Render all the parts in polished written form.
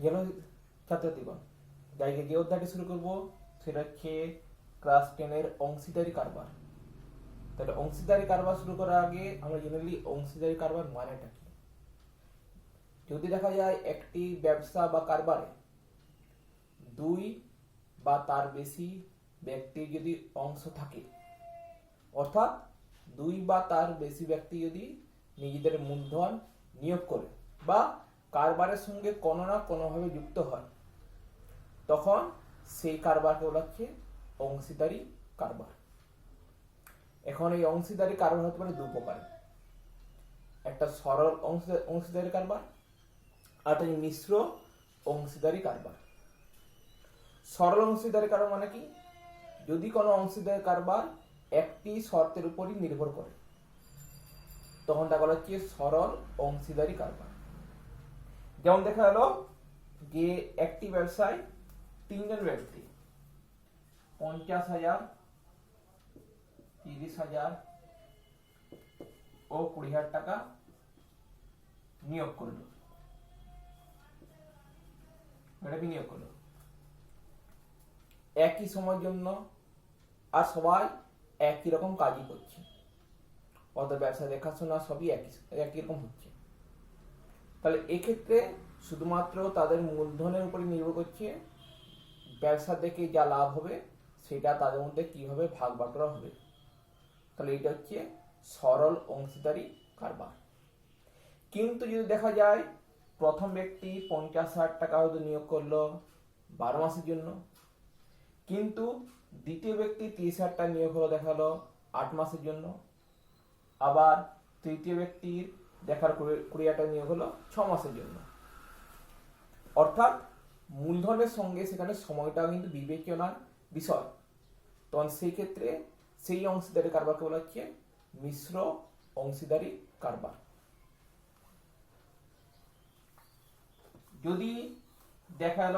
Hello ছাত্রছাত্রীগণ, আজকে যে অধ্যায়টি শুরু করব সেটা হচ্ছে ক্লাস 10-এর অংশীদারি কারবার। তাহলে অংশীদারি কারবার শুরু করার আগে আমরা জেনারেলি অংশীদারি কারবার মানেটা কি। যদি দেখা যায় একটি ব্যবসা বা কারবারে দুই বা তার বেশি ব্যক্তির যদি অংশ থাকে, অর্থাৎ দুই বা তার বেশি ব্যক্তি যদি নিজেদের মূলধন নিয়োগ করে বা কারবারের সঙ্গে কোনো না কোনোভাবে যুক্ত হয়, তখন সেই কারবারকে বলা হচ্ছে অংশীদারি কারবার। এখন এই অংশীদারি কারবার হতে পারে দু প্রকার, একটা সরল অংশীদারি কারবার আর একটা মিশ্র অংশীদারি কারবার। সরল অংশীদারি কারবার মানে কি, যদি কোনো অংশীদারি কারবার একটি শর্তের উপরই নির্ভর করে তখন তা বলা হচ্ছে সরল অংশীদারি কারবার। যেমন দেখা গেল যে একটি ব্যবসায় তিনজন ব্যক্তি 50,000, 30,000 ও 20,000 টাকা নিয়োগ করলো, বিনিয়োগ করলো একই সময়ের জন্য, আর সবাই একই রকম কাজই করছে, অর্থাৎ ব্যবসা দেখাশোনা সবই একই রকম হচ্ছে। তাহলে এক্ষেত্রে শুধুমাত্র তাদের মূলধনের উপরে নির্ভর করছে, ব্যবসা থেকে যা লাভ হবে সেটা তাদের মধ্যে কিভাবে ভাগ বাটোয়ারা হবে। তাহলে এটা হচ্ছে সরল অংশীদারি কারবার। কিন্তু যদি দেখা যায় প্রথম ব্যক্তি 50,000 টাকা হয়তো নিয়োগ করলো 12 মাসের জন্য, কিন্তু দ্বিতীয় ব্যক্তি 30,000 টাকা নিয়োগ হলো দেখালো 8 মাসের জন্য, আবার তৃতীয় ব্যক্তির দেখার 20,000 টাকা নিয়োগ হলো 6 মাসের জন্য। অর্থাৎ মূলধনের সঙ্গে সেখানে সময়টাও কিন্তু বিবেচনার বিষয়। তখন সেই ক্ষেত্রে সেই অংশীদারি কারবারকে বলা হচ্ছে মিশ্র অংশীদারি কারবার। যদি দেখা গেল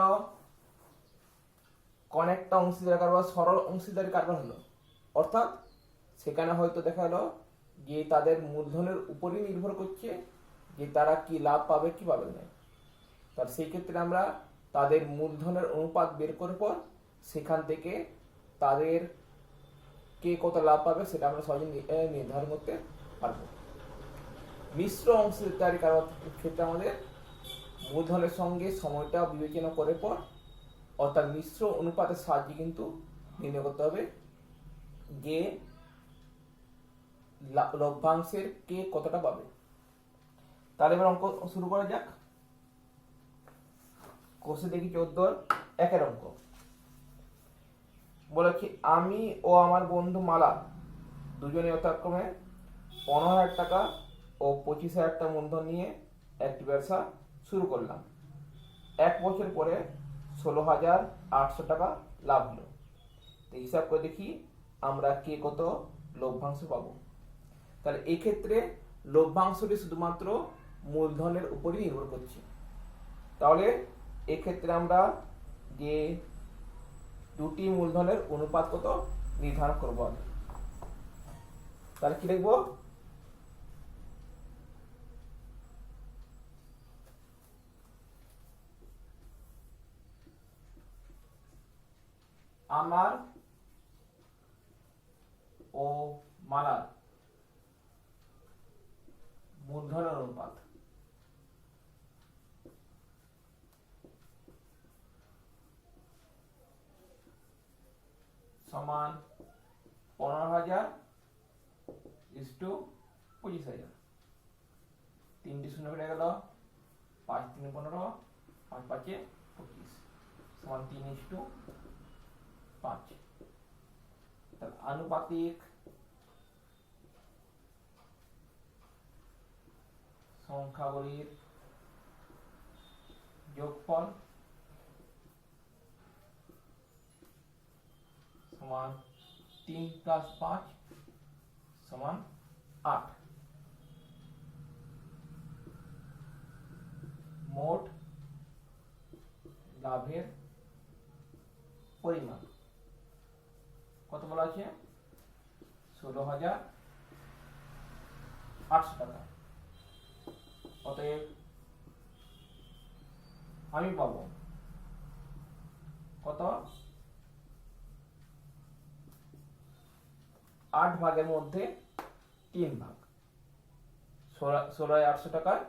কোন একটা অংশীদারি কারবার সরল অংশীদারি কারবার হলো, অর্থাৎ সেখানে হয়তো দেখা গেল যে তাদের মূলধনের উপরই নির্ভর করছে যে তারা কি লাভ পাবে কি পাবে না। তার সেই ক্ষেত্রে আমরা তাদের মূলধনের অনুপাত বের করার পর সেখান থেকে তাদের কে কত লাভ পাবে সেটা আমরা সহজে নির্ধারণ করতে পারবো। মিশ্র অংশীদারি কারবার ক্ষেত্রে আমাদের মূলধনের সঙ্গে সময়টা বিবেচনা করার পর, অর্থাৎ মিশ্র অনুপাতের সাহায্যে কিন্তু নির্ণয় করতে হবে যে লভ্যাংশের কে কতটা পাবে। তাহলে এবার অঙ্ক শুরু করা যাক। কোষে দেখি 14-1 অঙ্ক বলেছি, আমি ও আমার বন্ধু মালা দুজনে যথাক্রমে 15,000 টাকা ও 25,000 টাকা মূলধন নিয়ে একটি ব্যবসা শুরু করলাম। 1 বছর পরে 16,800 টাকা লাভ হলো। তো হিসাব করে দেখি আমরা কে কত লভ্যাংশ পাবো। তাহলে এই ক্ষেত্রে লভ্যাংশটি শুধুমাত্র মূলধনের উপরই নির্ভর করছে। তাহলে এক্ষেত্রে আমরা যে দুটি মূলধনের অনুপাত কত নির্ধারণ করবো আগে। তাহলে কি লিখবো, আমার ও মালার মূলধনের অনুপাত সমান 15,000 ইস্টু 25,000। 3টি শূন্য কেটে গেল, 5 3 15, 5 5 25 সমান 3:5। তাহলে আনুপাতিক সংখ্যাগুলির যোগফল সমান 3 + 5 সমান 8। মোট লাভের পরিমাণ কত বলা আছে, 16,800 টাকা। অতএব আমি পাবো কত 8 ভাগের মধ্যে 3 ভাগ 16,800 টাকার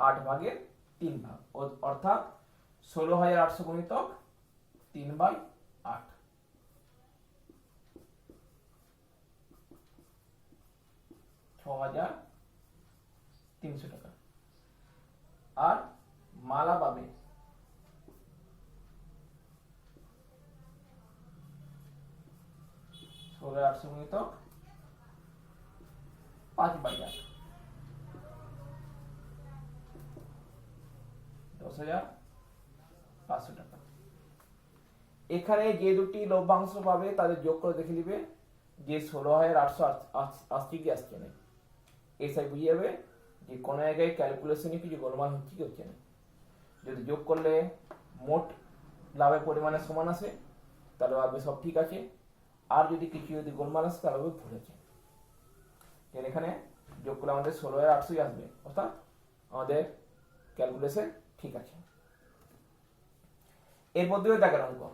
8 ভাগের 3 ভাগ অর্থাৎ 16,800 গুণিতক 3/8 6,300 টাকা। আর মালা পাবে 16,800 গুণিতক 5/8 10,500 টাকা। এখানে যে দুটি লভ্যাংশ পাবে তাদের যোগ করে দেখে নিবে যে 16,800 আসছে কি আসছে না। এসআই বুঝে যাবে যে কোনো জায়গায় ক্যালকুলেশনে কিছু গোলমাল হচ্ছে কি হচ্ছে না। যদি যোগ করলে মোট লাভের পরিমাণের সমান আসে তাহলে ভাববে সব ঠিক আছে, আর যদি কিছু যদি গোলমাল আসে তাহলে ভুল আছে। এখানে যোগ করলে আমাদের 16,800 আসবে, অর্থাৎ আমাদের ক্যালকুলেশন ঠিক আছে। এরপর দিয়ে দেখেন অঙ্ক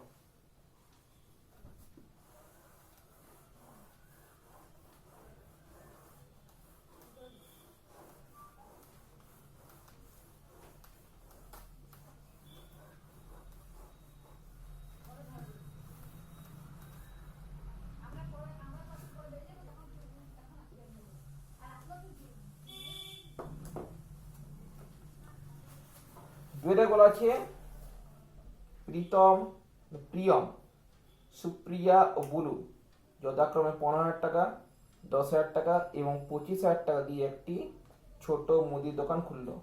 দুইটা বলা আছে প্রিয়ম সুপ্রিয়া ও বুলু যথাক্রমে 15,000 টাকা 10,000 টাকা এবং 25,000 টাকা দিয়ে একটি ছোট মুদির দোকান খুললো,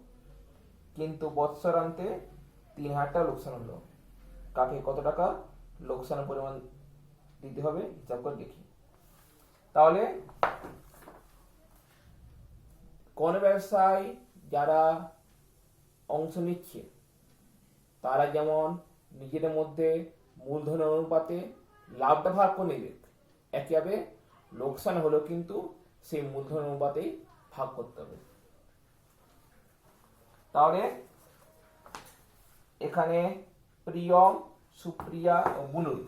কিন্তু বৎসরান্তে 3,000 টাকা লোকসান হলো। কাকে কত টাকা লোকসানের পরিমাণ দিতে হবে হিসাব করে দেখি। তাহলে কোন ব্যবসায় যারা অংশ নিচ্ছে তারা যেমন নিজেদের মধ্যে মূলধনের অনুপাতে লাভটা ভাগ করে নেবে, একইভাবে লোকসান হলেও কিন্তু সেই মূলধন অনুপাতেই ভাগ করতে হবে। তাহলে এখানে প্রিয়ম সুপ্রিয়া ও বুলুর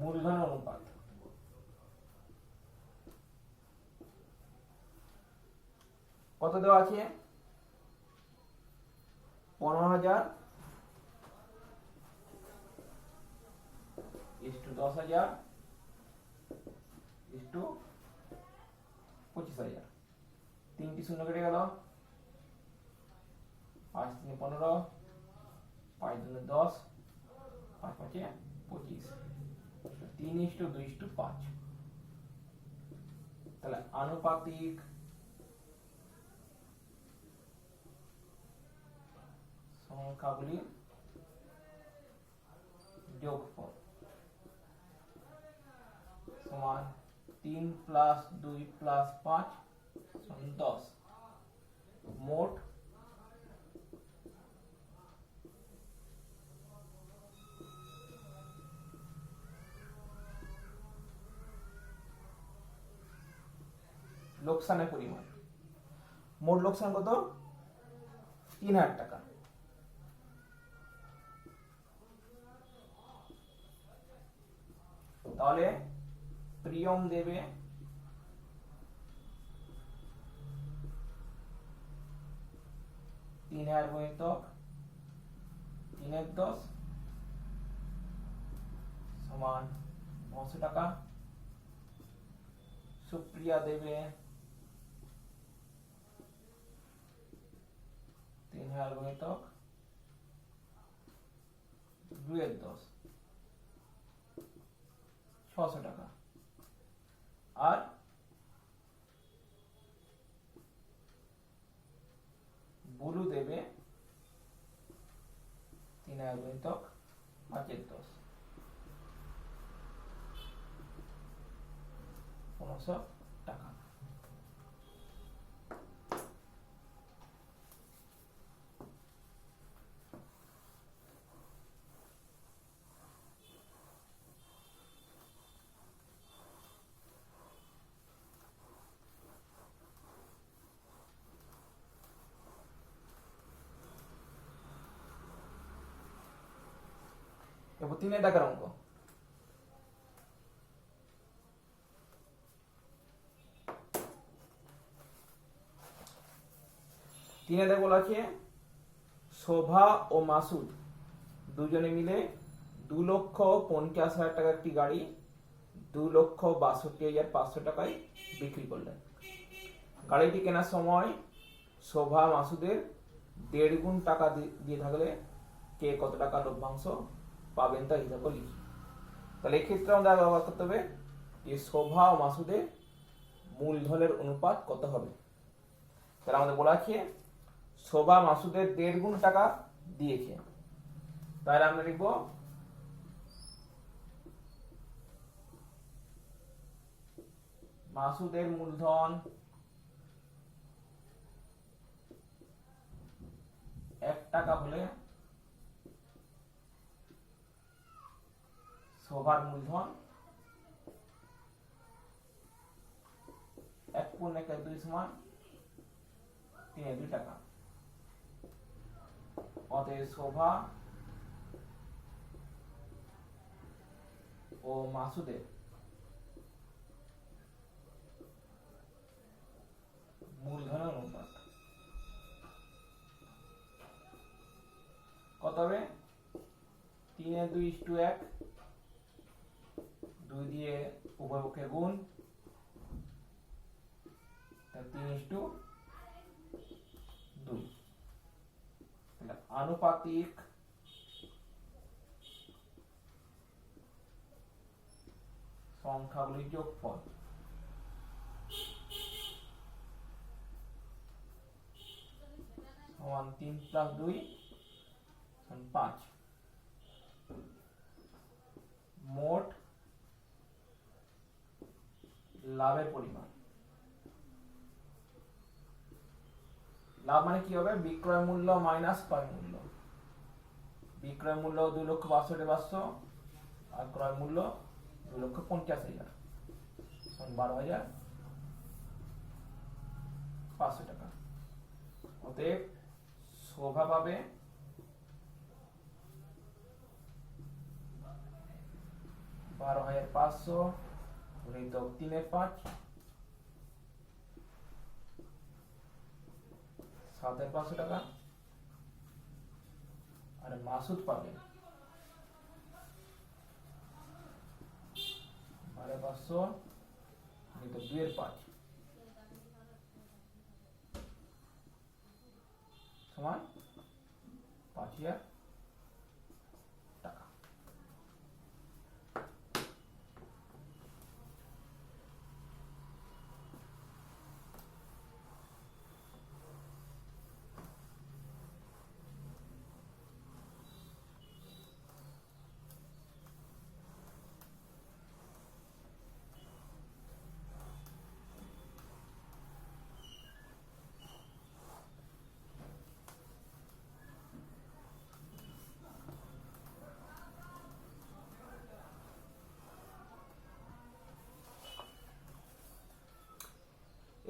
মূলধন অনুপাত কত দেওয়া আছে 15,000 ইস্টু 10,000 ইস্টু 25,000। 3টি শূন্য কেটে গেল, 5 3 15, 5 2 10, 5 5 25, 3:2:5। তাহলে আনুপাতিক সংখ্যাগুলি যোগফল সমান 3 + 2 + 5 সমান 10। মোট লোকসানের পরিমাণ, মোট লোকসান কত 3,000 টাকা। তাহলে প্রিয়ম দেবে 3,000 গুণিতক 3 × 10 সমান 900 টাকা। সুপ্রিয়া দেবে 3,000 গুণিতক 2/10 600 টাকা। আর বুলু দেবে 3,000 গুণিতক 5/10 1500 টাকা। দেখো 3 দাগের অঙ্ক। তিনে দেখো বলা আছে শোভা ও মাসুদ দুজনে মিলে 2,50,000 টাকা একটি গাড়ি 2,62,500 টাকায় বিক্রি করলেন। গাড়িটি কেনার সময় শোভা মাসুদের 1.5 গুণ টাকা দিয়ে থাকলে কে কত টাকা লভ্যাংশ পাবেন তা হিসাবে লিখি। তাহলে এক্ষেত্রে আমাদের ব্যবহার করতে হবে যে শোভা ও মাসুদের মূলধনের অনুপাত কত হবে। তাহলে আমাদের বলা আছে শোভা মাসুদের 1.5 গুণ টাকা দিয়েছে, তাহলে আমরা লিখব মাসুদের মূলধন 1 টাকা হলে শোভার মূলধন 1 × 1 = 2 সমান 3 টাকা। অতএব শোভা ও মাসুদের মূলধনের অনুপাত কত হবে? 3:2:1, 2 দিয়ে উভয় পক্ষে গুণ, 3:2। আনুপাতিক সংখ্যাগুলির যোগফল সমান 3 + 2 = 5। মোট লাভের পরিমাণ, লাভ মানে কি হবে? বিক্রয় মূল্য মাইনাস ক্রয় মূল্য। বিক্রয় মূল্য 2,62,500 আর ক্রয় মূল্য 2,50,000 12,500 টাকা। অতএব শোভা পাবে 12,500 × 3/5 7,500 টাকা, আর মাসুদ পাবে 12,500 × 2/5 সমান 5,000 টাকা।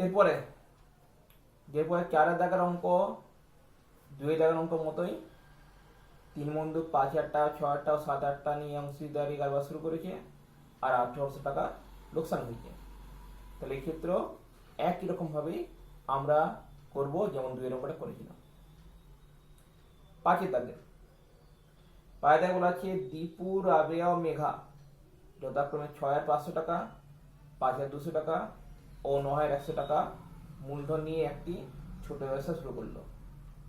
এরপরে 4 দাগের অঙ্ক 2 দাগের অঙ্ক মতোই 3 বন্ধু 5,000 টাকা 6,000 টাকা 7,000 টাকা নিয়ে অংশীদারি কারবার শুরু করেছে আর 1,800 টাকা লোকসান হয়েছে। তাহলে এক্ষেত্রে একই রকম ভাবে আমরা করব যেমন 2 এর অঙ্কটা করেছিলাম। 5 দাগের বলা আছে দীপু, রাবেয়া ও মেঘা যথাক্রমে 6,500 টাকা 5,200 টাকা ও 9,100 টাকা মূলধন নিয়ে একটি ছোট ব্যবসা শুরু করলো।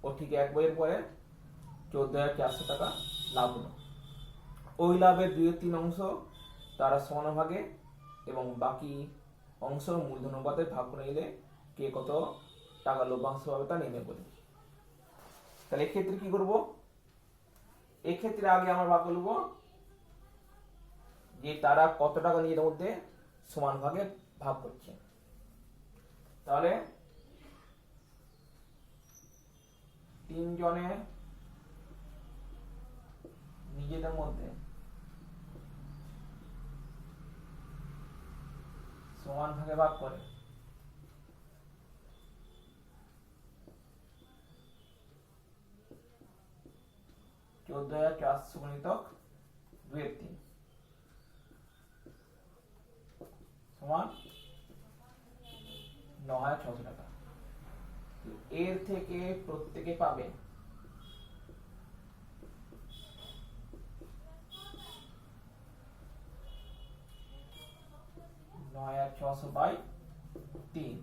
ও ঠিক 1 বছর পরে 14,400 টাকা লাভ হলো। ওই লাভের 2/3 অংশ তারা সমানভাগে এবং বাকি অংশ মূলধন অনুপাতে ভাগ করে নিলে কে কত টাকা লভ্যাংশ পাবে তা নির্ণয় করি। তাহলে এক্ষেত্রে কি করব? এক্ষেত্রে আগে আমরা ভাগ করব যে তারা কত টাকা নিজেদের মধ্যে সমান ভাগে ভাগ করছে। তাহলে 3 জনে নিজেদের মধ্যে সমান ভাগে ভাগ করে 14,400 × 2/3 সমান 9,600 টাকা। এর থেকে প্রত্যেকে পাবে 9,600/3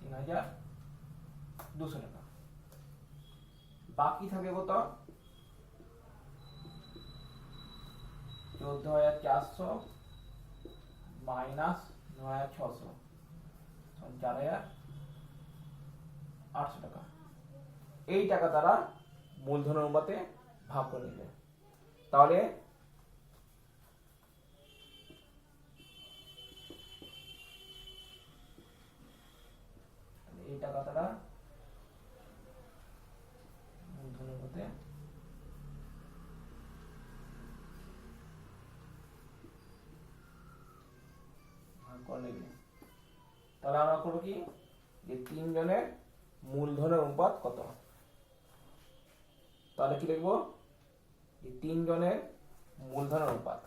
3,200 টাকা। বাকি থাকে কত? 14,400 মাইনাস 9,600 4,800 টাকা। এই টাকা তারা মূলধন অনুপাতে ভাগ করে নেবে। তাহলে এই টাকা তারা মূলধন অনুপাতে ভাগ করে নেবে। তাহলে আমরা করবো কি, যে 3 জনের মূলধনের অনুপাত কত? তাহলে কি লিখবো, যে 3 জনের মূলধনের অনুপাত।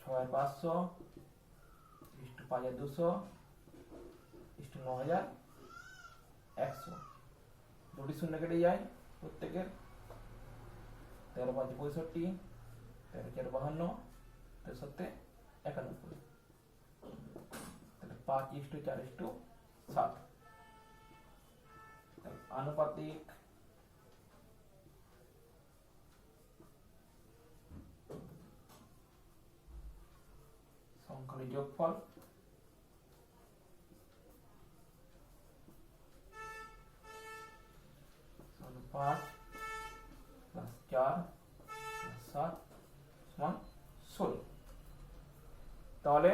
ছয় 500 ইস্টু 5,200 ইস্টু 9,100। দুটি শূন্য কেটে যায় প্রত্যেকের। 13 5 65, 13 4 52, 13 7 91। তাহলে 5:4:7। আনুপাতিক সংখ্যার যোগফল সমান 5 + 4 + 7 সমান 16। তাহলে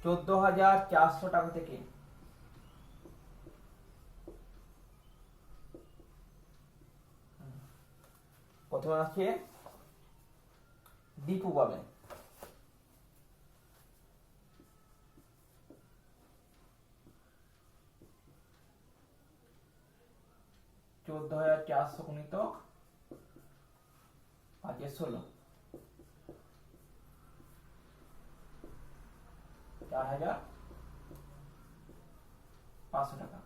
$14,400 টাকা থেকে প্রথমে আছে দীপু পাবে $14,400 গুণিতক 5/16 4,500 টাকা।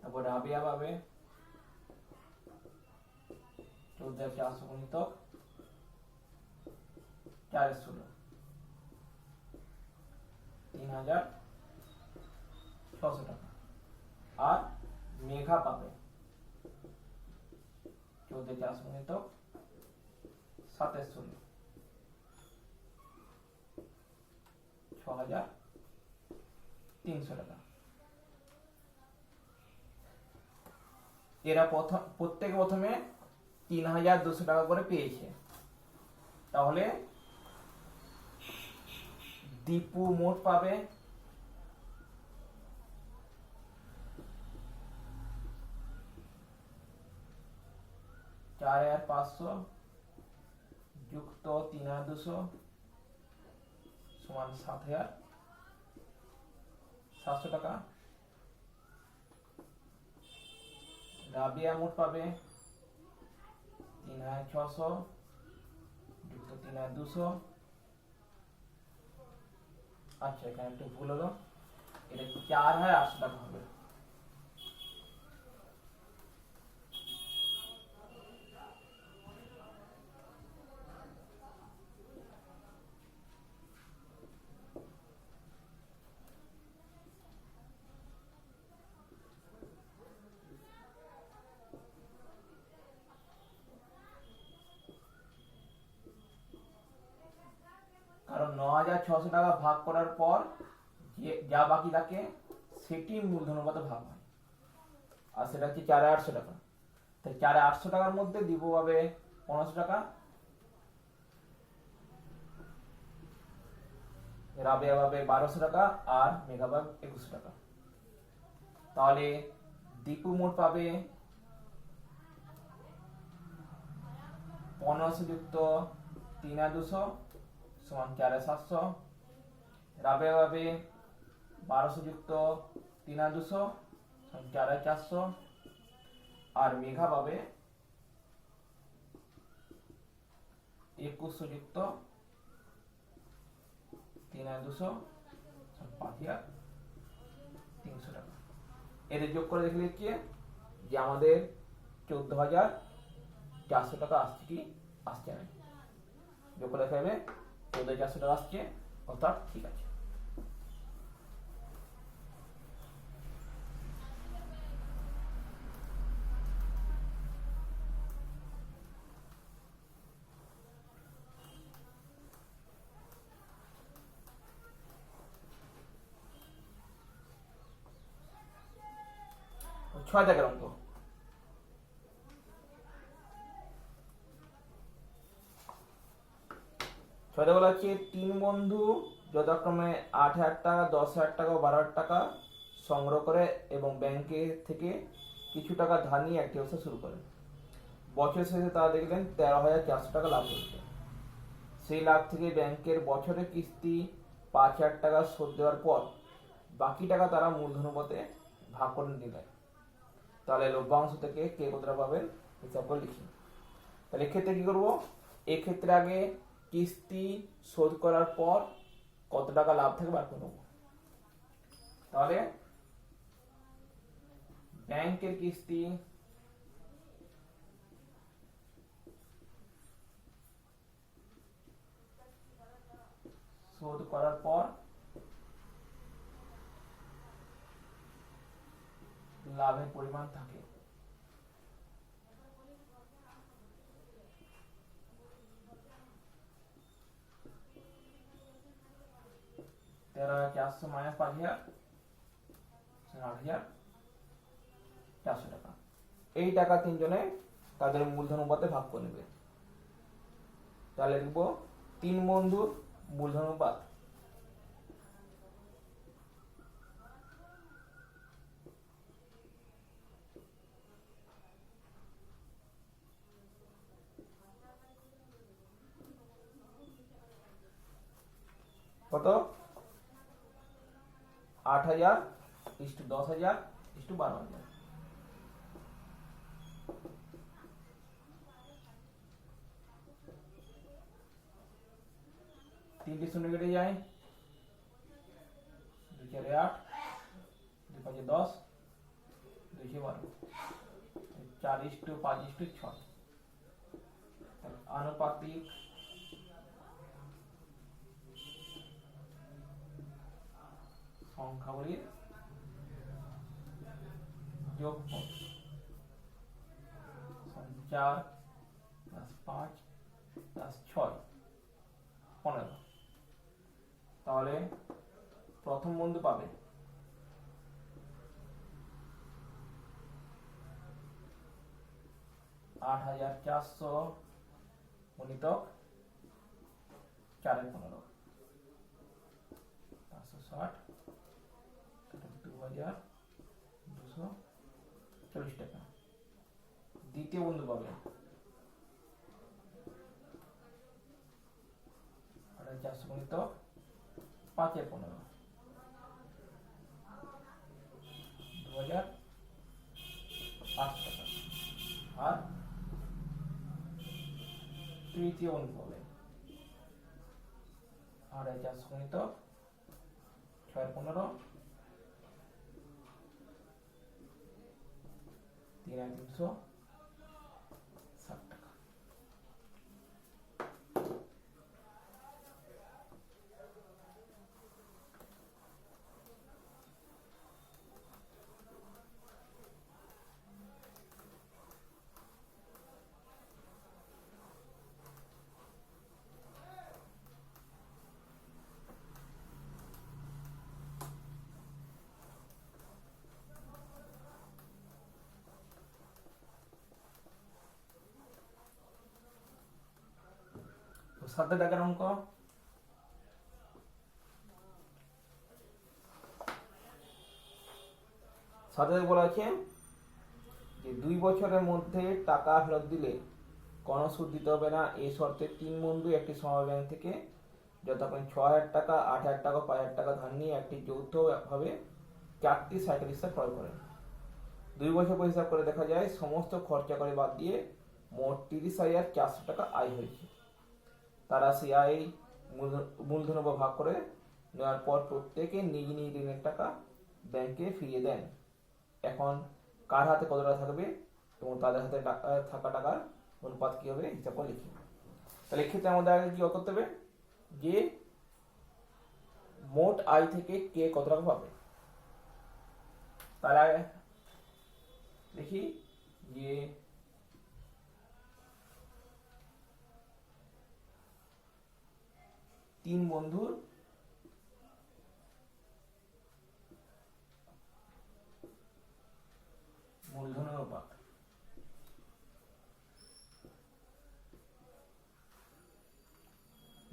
তারপর রাবিয়া পাবে 14,400 গুণিতক 4/16 3,600 টাকা। আর মেঘা পাবে 14,400 গুণিতক 7/16 6,300 টাকা। এরা প্রত্যেকে প্রথমে 3,200 টাকা করে পেয়েছে। তাহলে দীপু মোট পাবে 4,500 যুক্ত 3,200 সমান 7,700 টাকা। রাবিয়া মোট পাবে 3,600 যুক্ত 3,200, আচ্ছা এখানে একটু ভুল হলো, এটা 4,800 টাকা হবে। কারণ 9,600 টাকা ভাগ করার পর যা বাকি থাকে সেটি মূলধন অনুপাতে ভাগ হয়, আর সেটা হচ্ছে 4,800 টাকা। তাই 4,800 টাকার মধ্যে দিব পাবে 500 টাকা, রাবেয়া পাবে 1200 টাকা আর মেঘা পাবে 2100 টাকা। তাহলে দীপু মোট পাবে 1500 যুক্ত 3200 সমান 4700। রাবেয়া পাবে 1200 যুক্ত 3200 সমান 4400 আর মেঘা পাবে 2100 যুক্ত 3200 সমান 5300 টাকা। এদের যোগ করে দেখলে কি যে আমাদের 14,400 টাকা আসছে কি আসছে না, যোগ করে দেখা যাবে 14,400 টাকা আসছে, অর্থাৎ ঠিক আছে। ছয় দাগের অঙ্ক। ছয়টা বলা হচ্ছে তিন বন্ধু যথাক্রমে 8,000 টাকা, 10,000 টাকা ও 12,000 টাকা সংগ্রহ করে এবং ব্যাংকে থেকে কিছু টাকা ধার নিয়ে একটি ব্যবসা শুরু করে। বছর শেষে তারা দেখলেন 13,400 টাকা লাভ হয়েছে। সেই লাভ থেকে ব্যাংকের বছরের কিস্তি 5,000 টাকা শোধ দেওয়ার পর বাকি টাকা তারা মূলধন অনুপাতে ভাগ করে নিলেন। তাহলে লভ্যাংশ থেকে কে কতটা পাবেন হিসাব করে লিখি। তাহলে এক্ষেত্রে কি করবো, এক্ষেত্রে আগে কিস্তি শোধ করার পর কত টাকা লাভ থাকে বার করে নেবো। তাহলে ব্যাংকের কিস্তি শোধ করার পর লাভের পরিমাণ থাকে। (13,400 মাইনাস 5,000 8,400 টাকা। এই টাকা তিনজনে তাদের মূলধন অনুপাতে ভাগ করে নেবে। তাহলে লিখবো তিন বন্ধুর মূলধন অনুপাত কত, 8,000:10,000:12,000। তিনটি শূন্য কেটে যায়, 2 4 8, 2 5 10, 2 6 12, 4:5:6। আনুপাতিক সংখ্যাগুলির যোগফল 4 + 5 + 6 15। তাহলে প্রথম বন্ধু পাবে 8,400 গুণিতক 4/15 560 2,240 টাকা। দ্বিতীয় বন্ধু পাবে 8,400 গুণিতক 5/15 2,800 টাকা। আর তৃতীয় বন্ধু পাবে 8,400 গুণিতক 6/15 3,360 টাকা। সাত দাগের অঙ্ক। সাথে বলা আছে যে 2 বছরের মধ্যে টাকা ফেরত দিলে কোনো সুদ দিতে হবে না। এই শর্তে 3 বন্ধু একটি সমবায় ব্যাংক থেকে যতক্ষণ 6,000 টাকা, 8,000 টাকা, 5,000 টাকা ধার নিয়ে একটি যৌথভাবে 4টি সাইকেল রিক্সা ক্রয় করেন। 2 বছর পর হিসাব করে দেখা যায় সমস্ত খরচা করে বাদ দিয়ে মোট 30,400 টাকা আয় হয়েছে। তারা সেই আয় মূলধন উপর ভাগ করে নেওয়ার পর প্রত্যেকে নিজ নিজ ঋণের টাকা ব্যাংকে ফিরিয়ে দেন। এখন কার হাতে কত টাকা থাকবে এবং তাদের হাতে থাকা টাকার অনুপাত কি হবে হিসাব করে লিখি। তাহলে এক্ষেত্রে আমাদের আগে কি করতে হবে যে মোট আয় থেকে কে কত টাকা পাবে। তাহলে দেখি যে তিন বন্ধুর মূলধনের অনুপাত।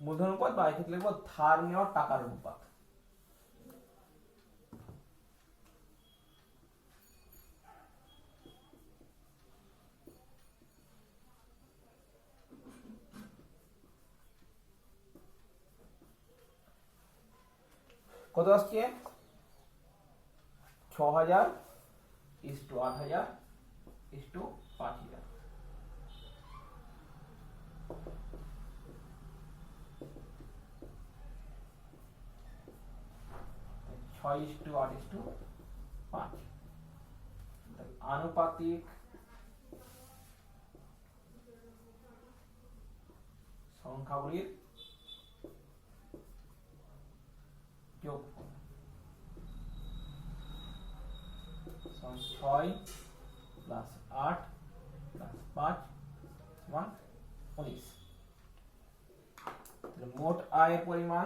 মূলধন অনুপাত বা এক্ষেত্রে লিখবো ধার নেওয়া টাকার অনুপাত। কত আসছে 6,000 = 8,000 = 5,000। 6:8:5 আনুপাতিক সংখ্যাগুলির যোগফল 6 + 8 + 5 = 19। মোট আয়ের পরিমাণ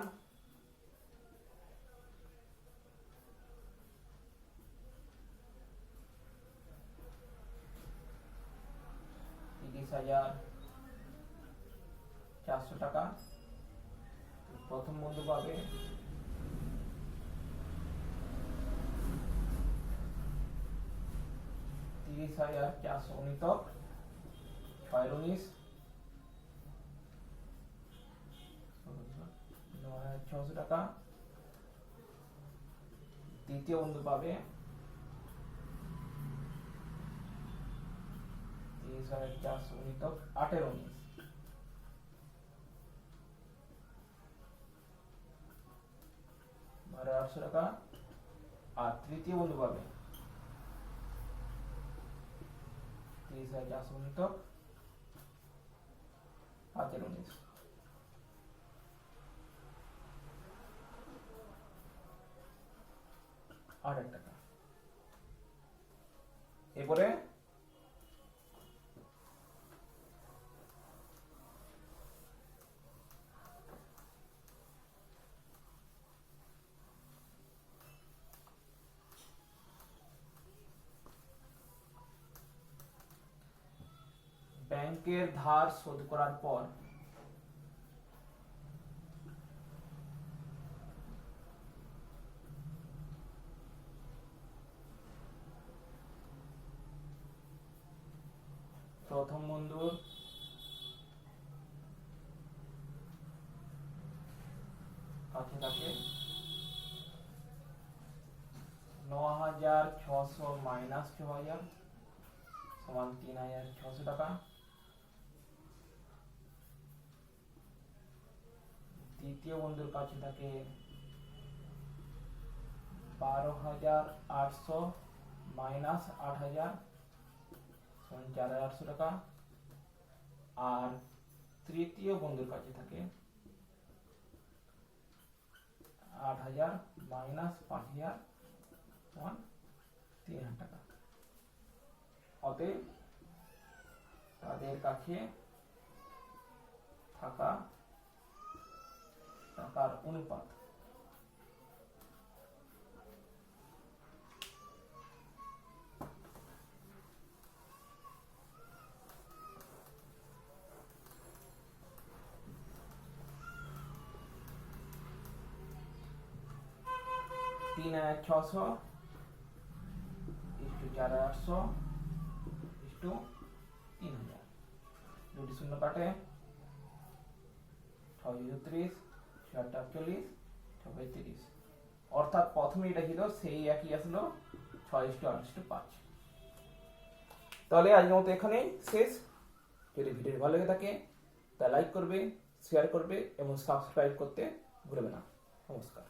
30,400 টাকা। প্রথম বন্ধু পাবে 30,400 গুণিতক 6 × 19 9,600 টাকা। দ্বিতীয় বন্ধু পাবে 30,400 গুণিতক 8 × 19 12,800 টাকা। আর তৃতীয় বন্ধু পাবে 30,400 গুণিতক 5 × 19 8,000 টাকা। এরপরে ব্যাংকের ধার শোধ করার পর প্রথম বন্ধুর কাছে থাকে 9,600 - 6,000 = 3,600 টাকা। দ্বিতীয় বন্ধুর কাছে থাকে 12,800 - 8,000 = 4,800 টাকা। আর তৃতীয় বন্ধুর কাছে থাকে 8,000 - 5,000 = 3,000 টাকা। অতএব তাদের কাছে থাকা টাকার অনুপাত $3,600 4800 ইস্টু 3000, দুটি শূন্য কাটে 630 48 630, অর্থাৎ প্রথমে এটা ছিল সেই একই আসলো 6:8:5। তাহলে আজকের মতো এখানেই শেষ। যদি ভিডিওটি ভালো লেগে থাকে তা লাইক করবে, শেয়ার করবে এবং সাবস্ক্রাইব করতে ভুলবে না। নমস্কার।